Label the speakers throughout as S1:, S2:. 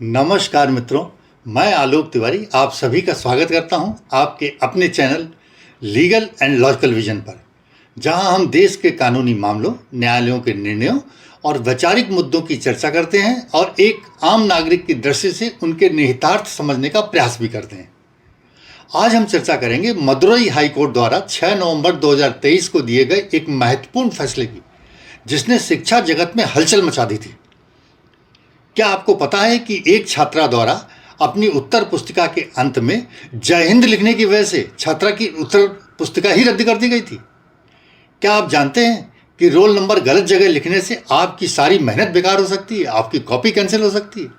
S1: नमस्कार मित्रों, मैं आलोक तिवारी आप सभी का स्वागत करता हूं आपके अपने channel legal and logical vision पर, जहां हम देश के कानूनी मामलों, न्यायालयों के निर्णयों और वैचारिक मुद्दों की चर्चा करते हैं और एक आम नागरिक की दृष्टि से उनके निहितार्थ समझने का प्रयास भी करते हैं। आज हम चर्चा करेंगे मदुरई हाई कोर्ट द्वारा 6 नवंबर 2023 को दिए गए एक महत्वपूर्ण फैसले की, जिसने शिक्षा जगत में हलचल मचा दी थी। क्या आपको पता है कि एक छात्रा द्वारा अपनी उत्तर पुस्तिका के अंत में जय हिंद लिखने की वजह से छात्रा की उत्तर पुस्तिका ही रद्द कर दी गई थी? क्या आप जानते हैं कि रोल नंबर गलत जगह लिखने से आपकी सारी मेहनत बेकार हो सकती है, आपकी कॉपी कैंसिल हो सकती है,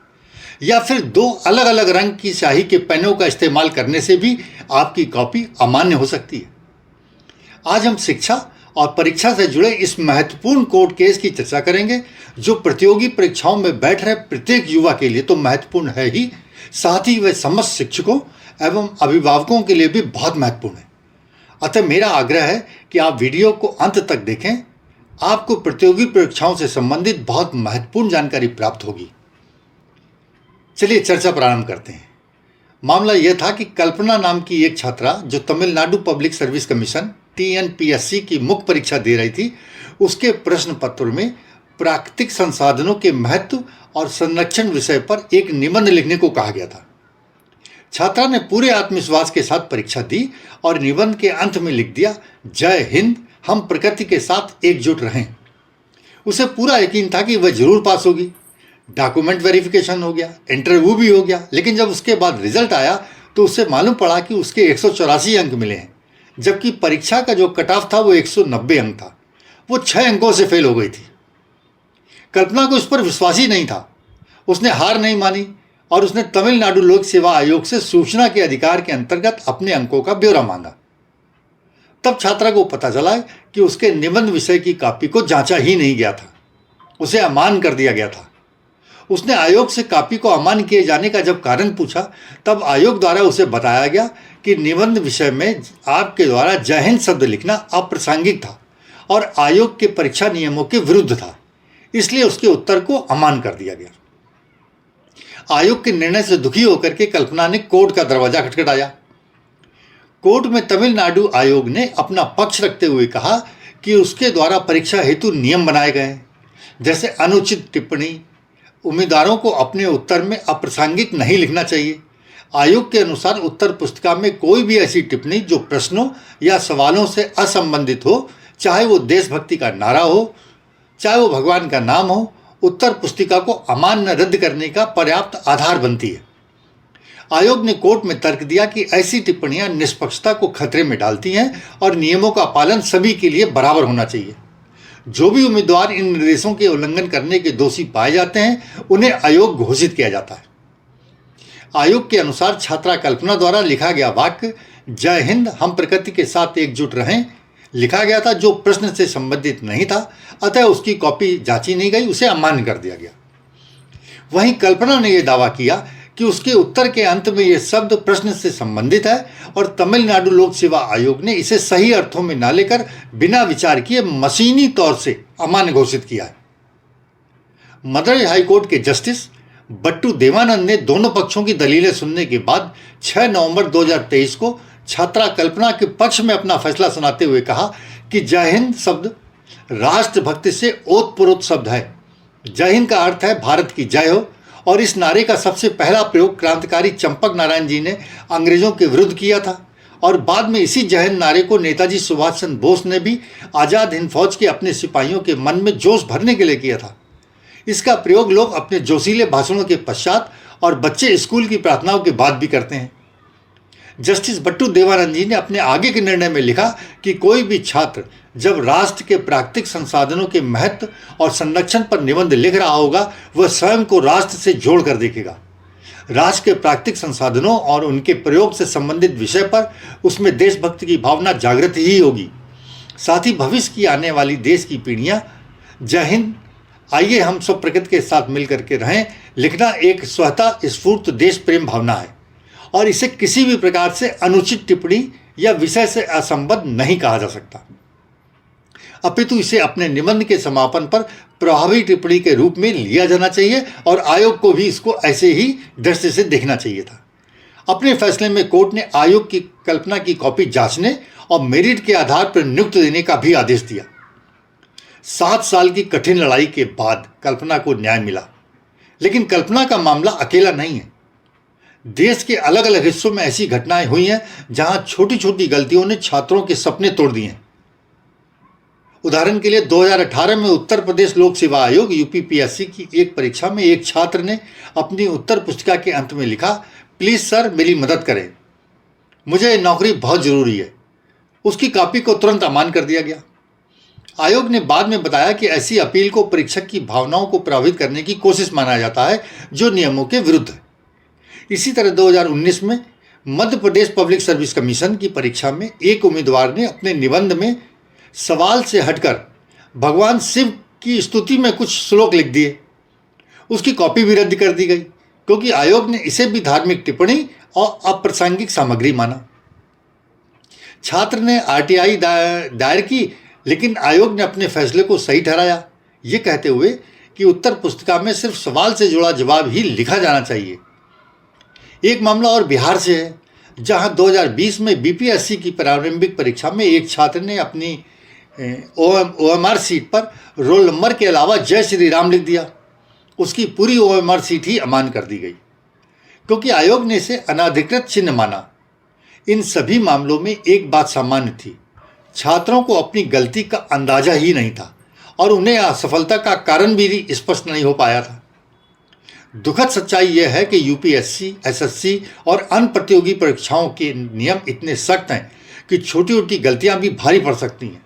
S1: या फिर 2 अलग अलग रंग की स्याही के पेनों का इस्तेमाल करने से भी आपकी कॉपी अमान्य हो सकती है। आज हम शिक्षा और परीक्षा से जुड़े इस महत्वपूर्ण कोर्ट केस की चर्चा करेंगे, जो प्रतियोगी परीक्षाओं में बैठ रहे प्रत्येक युवा के लिए तो महत्वपूर्ण है ही, साथ ही वह समस्त शिक्षकों एवं अभिभावकों के लिए भी बहुत महत्वपूर्ण है। अतः मेरा आग्रह है कि आप वीडियो को अंत तक देखें, आपको प्रतियोगी परीक्षाओं से संबंधित बहुत महत्वपूर्ण जानकारी प्राप्त होगी। चलिए चर्चा प्रारंभ करते हैं। मामला यह था कि कल्पना नाम की एक छात्रा, जो Tamil Nadu public service commission TNPSC की मुख्य परीक्षा दे रही थी, उसके प्रश्न पत्र में प्राकृतिक संसाधनों के महत्व और संरक्षण विषय पर एक निबंध लिखने को कहा गया था। छात्रा ने पूरे आत्मविश्वास के साथ परीक्षा दी और निबंध के अंत में लिख दिया, जय हिंद, हम प्रकृति के साथ एकजुट रहें। उसे पूरा यकीन था कि वह जरूर पास होगी। डॉक्यूमेंट वेरिफिकेशन हो गया, इंटरव्यू भी हो गया, लेकिन जब उसके बाद रिजल्ट आया तो उसे मालूम पड़ा कि उसके 184 अंक मिले हैं, जबकि परीक्षा का जो कट ऑफ था वो 190 अंक था। वो 6 अंकों से फेल हो गई थी। कल्पना को इस पर विश्वास ही नहीं था। उसने हार नहीं मानी और उसने तमिलनाडु लोक सेवा आयोग से सूचना के अधिकार के अंतर्गत अपने अंकों का ब्यौरा मांगा। तब छात्रा को पता चला कि उसके निबंध विषय की कॉपी को जांचा ही नहीं गया था, उसे अमान्य कर दिया गया था। उसने आयोग से कॉपी को अमान्य किए जाने का जब कारण पूछा, तब आयोग द्वारा उसे बताया गया कि निबंध विषय में आपके द्वारा जय हिंद शब्द लिखना अप्रासंगिक था और आयोग के परीक्षा नियमों के विरुद्ध था, इसलिए उसके उत्तर को अमान्य कर दिया गया। आयोग के निर्णय से दुखी होकर के कल्पना ने कोर्ट का दरवाजा खटखटाया। कोर्ट में तमिलनाडु आयोग ने अपना पक्ष रखते हुए कहा कि उसके द्वारा परीक्षा हेतु नियम बनाए गए हैं, जैसे अनुचित टिप्पणी, उम्मीदवारों को अपने उत्तर में अप्रासंगिक नहीं लिखना चाहिए। आयोग के अनुसार उत्तर पुस्तिका में कोई भी ऐसी टिप्पणी जो प्रश्नों या सवालों से असंबंधित हो, चाहे वो देशभक्ति का नारा हो, चाहे वो भगवान का नाम हो, उत्तर पुस्तिका को अमान्य रद्द करने का पर्याप्त आधार बनती है। आयोग ने कोर्ट में तर्क दिया कि ऐसी टिप्पणियां निष्पक्षता को खतरे में डालती हैं और नियमों का पालन सभी के लिए बराबर होना चाहिए। जो भी उम्मीदवार इन निर्देशों के उल्लंघन करने के दोषी पाए जाते हैं, उन्हें अयोग्य घोषित किया जाता है। आयोग के अनुसार छात्रा कल्पना द्वारा लिखा गया वाक्य जय हिंद, हम प्रकृति के साथ एकजुट रहें लिखा गया था, जो प्रश्न से संबंधित नहीं था, अतः उसकी कॉपी जांची नहीं गई, उसे अमान्य कर दिया गया। वहीं कल्पना ने यह दावा किया कि उसके उत्तर के अंत में यह शब्द प्रश्न से संबंधित है और तमिलनाडु लोक सेवा आयोग ने इसे सही अर्थों में न लेकर बिना विचार किए मशीनी तौर से अमान्य घोषित किया है। मदुरई हाईकोर्ट के जस्टिस बट्टू देवानंद ने दोनों पक्षों की दलीलें सुनने के बाद 6 नवंबर 2023 को छात्रा कल्पना के पक्ष में अपना फैसला सुनाते हुए कहा कि जय हिंद शब्द राष्ट्रभक्ति से ओतप्रोत शब्द है। जय हिंद का अर्थ है भारत की जय हो, और इस नारे का सबसे पहला प्रयोग क्रांतिकारी चंपक नारायण जी ने अंग्रेजों के विरुद्ध किया था और बाद में इसी जय हिंद नारे को नेताजी सुभाष चंद्र बोस ने भी आज़ाद हिंद फौज के अपने सिपाहियों के मन में जोश भरने के लिए किया था। इसका प्रयोग लोग अपने जोशीले भाषणों के पश्चात और बच्चे स्कूल की प्रार्थनाओं के बाद भी करते हैं। जस्टिस बट्टू देवानंद जी ने अपने आगे के निर्णय में लिखा कि कोई भी छात्र जब राष्ट्र के प्राकृतिक संसाधनों के महत्व और संरक्षण पर निबंध लिख रहा होगा, वह स्वयं को राष्ट्र से जोड़कर देखेगा। राष्ट्र के प्राकृतिक संसाधनों और उनके प्रयोग से संबंधित विषय पर उसमें देशभक्ति की भावना जागृत ही होगी। साथ ही भविष्य की आने वाली देश की पीढ़ियां जय हिंद, आइए हम सब प्रकृति के साथ मिलकर के रहें लिखना एक स्वतः स्फूर्त देश प्रेम भावना है और इसे किसी भी प्रकार से अनुचित टिप्पणी या विषय से असंबद्ध नहीं कहा जा सकता। अपितु इसे अपने निबंध के समापन पर प्रभावी टिप्पणी के रूप में लिया जाना चाहिए और आयोग को भी इसको ऐसे ही दृष्टि से देखना चाहिए था। अपने फैसले में कोर्ट ने आयोग की कल्पना की कॉपी जांचने और मेरिट के आधार पर नियुक्त देने का भी आदेश दिया। 7 साल की कठिन लड़ाई के बाद कल्पना को न्याय मिला, लेकिन कल्पना का मामला अकेला नहीं है। देश के अलग अलग हिस्सों में ऐसी घटनाएं हुई हैं जहां छोटी छोटी गलतियों ने छात्रों के सपने तोड़ दिए हैं। उदाहरण के लिए 2018 में उत्तर प्रदेश लोक सेवा आयोग यूपीपीएससी की एक परीक्षा में एक छात्र ने अपनी उत्तर पुस्तिका के अंत में लिखा, प्लीज सर मेरी मदद करें, मुझे नौकरी बहुत जरूरी है। उसकी कॉपी को तुरंत अमान कर दिया गया। आयोग ने बाद में बताया कि ऐसी अपील को परीक्षक की भावनाओं को प्रभावित करने की कोशिश माना जाता है, जो नियमों के विरुद्ध है। इसी तरह 2019 में Madhya Pradesh public service commission की परीक्षा में एक उम्मीदवार ने अपने निबंध में सवाल से हटकर भगवान शिव की स्तुति में कुछ श्लोक लिख दिए। उसकी कॉपी भी रद्द कर दी गई क्योंकि आयोग ने इसे भी धार्मिक टिप्पणी और अप्रासंगिक सामग्री माना। छात्र ने आरटीआई दायर की, लेकिन आयोग ने अपने फैसले को सही ठहराया, ये कहते हुए कि उत्तर पुस्तिका में सिर्फ सवाल से जुड़ा जवाब ही लिखा जाना चाहिए। एक मामला और बिहार से है, जहां 2020 में बीपीएससी की प्रारंभिक परीक्षा में एक छात्र ने अपनी ओएमआर सीट पर रोल नंबर के अलावा जय श्री राम लिख दिया। उसकी पूरी ओएमआर सीट ही अमान कर दी गई क्योंकि आयोग ने इसे अनाधिकृत चिन्ह माना। इन सभी मामलों में एक बात सामान्य थी, छात्रों को अपनी गलती का अंदाजा ही नहीं था और उन्हें असफलता का कारण भी स्पष्ट नहीं हो पाया था। दुखद सच्चाई यह है कि यूपीएससी, एसएससी और अन्य प्रतियोगी परीक्षाओं के नियम इतने सख्त हैं कि छोटी छोटी गलतियां भी भारी पड़ सकती हैं।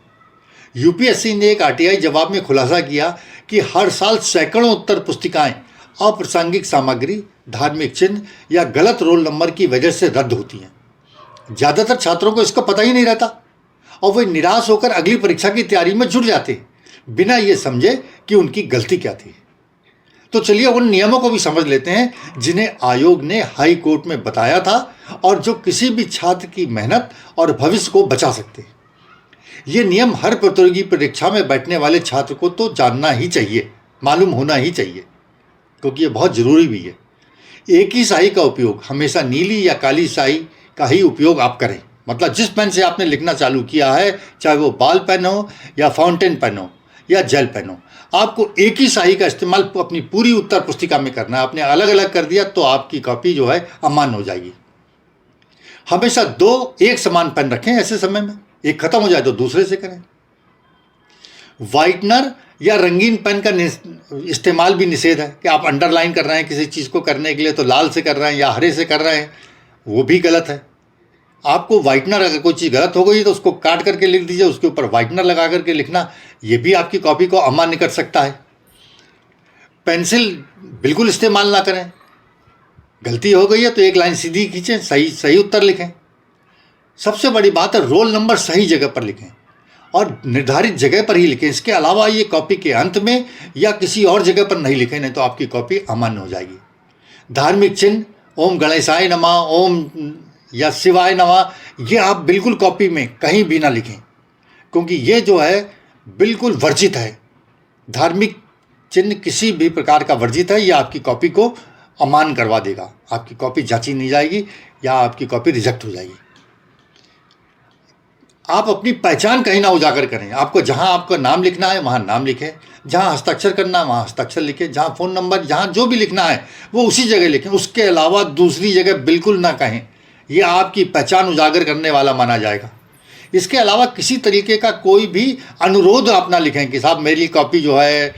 S1: यूपीएससी ने एक आरटीआई जवाब में खुलासा किया कि हर साल सैकड़ों उत्तर पुस्तिकाएं अप्रासंगिक सामग्री, धार्मिक चिन्ह या गलत रोल नंबर की वजह से रद्द होती हैं। ज़्यादातर छात्रों को इसका पता ही नहीं रहता और वे निराश होकर अगली परीक्षा की तैयारी में जुट जाते बिना ये समझे कि उनकी गलती क्या थी। तो चलिए उन नियमों को भी समझ लेते हैं जिन्हें आयोग ने हाई कोर्ट में बताया था और जो किसी भी छात्र की मेहनत और भविष्य को बचा सकते हैं। ये नियम हर प्रतियोगी परीक्षा में बैठने वाले छात्र को तो जानना ही चाहिए, मालूम होना ही चाहिए, क्योंकि ये बहुत ज़रूरी भी है। एक ही स्याही का उपयोग, हमेशा नीली या काली स्याही का ही उपयोग आप करें। मतलब जिस पेन से आपने लिखना चालू किया है, चाहे वो बॉल पेन हो या फाउंटेन पेन हो या जेल पेन हो, आपको एक ही स्याही का इस्तेमाल अपनी पूरी उत्तर पुस्तिका में करना है। आपने अलग अलग कर दिया तो आपकी कॉपी जो है अमान्य हो जाएगी। हमेशा 2 एक समान पेन रखें, ऐसे समय में एक खत्म हो जाए तो दूसरे से करें। वाइटनर या रंगीन पेन का इस्तेमाल भी निषेध है कि आप अंडरलाइन कर रहे हैं किसी चीज़ को करने के लिए तो लाल से कर रहे हैं या हरे से कर रहे हैं, वो भी गलत है। आपको वाइटनर, अगर कोई चीज़ गलत हो गई तो उसको काट करके लिख दीजिए, उसके ऊपर वाइटनर लगा करके लिखना, ये भी आपकी कॉपी को अमान्य कर सकता है। पेंसिल बिल्कुल इस्तेमाल ना करें, गलती हो गई है तो एक लाइन सीधी खींचें, सही उत्तर लिखें। सबसे बड़ी बात है रोल नंबर सही जगह पर लिखें और निर्धारित जगह पर ही लिखें। इसके अलावा ये कॉपी के अंत में या किसी और जगह पर नहीं लिखें, नहीं तो आपकी कॉपी अमान्य हो जाएगी। धार्मिक चिन्ह, ओम गणेशाय नमः, ओम या शिवाय नमः, ये आप बिल्कुल कॉपी में कहीं भी ना लिखें क्योंकि ये जो है बिल्कुल वर्जित है। धार्मिक चिन्ह किसी भी प्रकार का वर्जित है, ये आपकी कॉपी को अमान्य करवा देगा। आपकी कॉपी जांची नहीं जाएगी या आपकी कॉपी रिजेक्ट हो जाएगी। आप अपनी पहचान कहीं ना उजागर करें। आपको जहां आपका नाम लिखना है वहां नाम लिखें, जहां हस्ताक्षर करना है वहां हस्ताक्षर लिखें, जहां फ़ोन नंबर, जहां जो भी लिखना है वो उसी जगह लिखें। उसके अलावा दूसरी जगह बिल्कुल ना कहें, ये आपकी पहचान उजागर करने वाला माना जाएगा। इसके अलावा किसी तरीके का कोई भी अनुरोध आप ना लिखें कि साहब मेरी कॉपी जो है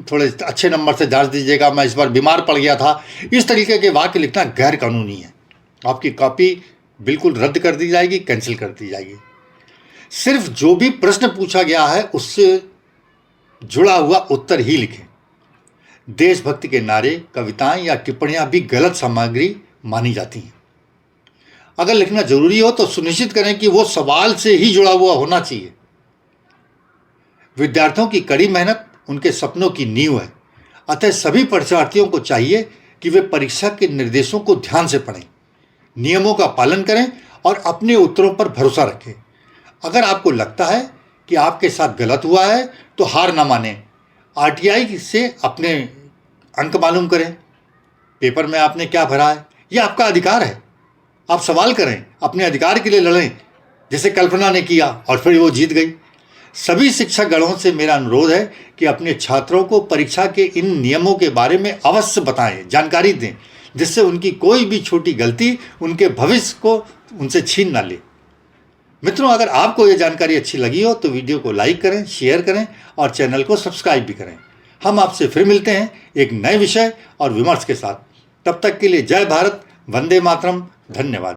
S1: थोड़े अच्छे नंबर से जांच दीजिएगा, मैं इस बार बीमार पड़ गया था। इस तरीके के वाक्य लिखना गैर कानूनी है। आपकी कॉपी बिल्कुल रद्द कर दी जाएगी, कैंसिल कर दी जाएगी। सिर्फ जो भी प्रश्न पूछा गया है उससे जुड़ा हुआ उत्तर ही लिखें। देशभक्ति के नारे, कविताएं या टिप्पणियां भी गलत सामग्री मानी जाती हैं। अगर लिखना जरूरी हो तो सुनिश्चित करें कि वो सवाल से ही जुड़ा हुआ होना चाहिए। विद्यार्थियों की कड़ी मेहनत उनके सपनों की नींव है, अतः सभी परीक्षार्थियों को चाहिए कि वे परीक्षा के निर्देशों को ध्यान से पढ़ें, नियमों का पालन करें और अपने उत्तरों पर भरोसा रखें। अगर आपको लगता है कि आपके साथ गलत हुआ है तो हार ना माने, आरटीआई से अपने अंक मालूम करें, पेपर में आपने क्या भरा है, ये आपका अधिकार है। आप सवाल करें, अपने अधिकार के लिए लड़ें, जैसे कल्पना ने किया और फिर वो जीत गई। सभी शिक्षक गणों से मेरा अनुरोध है कि अपने छात्रों को परीक्षा के इन नियमों के बारे में अवश्य बताएं, जानकारी दें, जिससे उनकी कोई भी छोटी गलती उनके भविष्य को उनसे छीन ना ले। मित्रों, अगर आपको ये जानकारी अच्छी लगी हो तो वीडियो को लाइक करें, शेयर करें और चैनल को सब्सक्राइब भी करें। हम आपसे फिर मिलते हैं एक नए विषय और विमर्श के साथ। तब तक के लिए जय भारत, वंदे मातरम, धन्यवाद।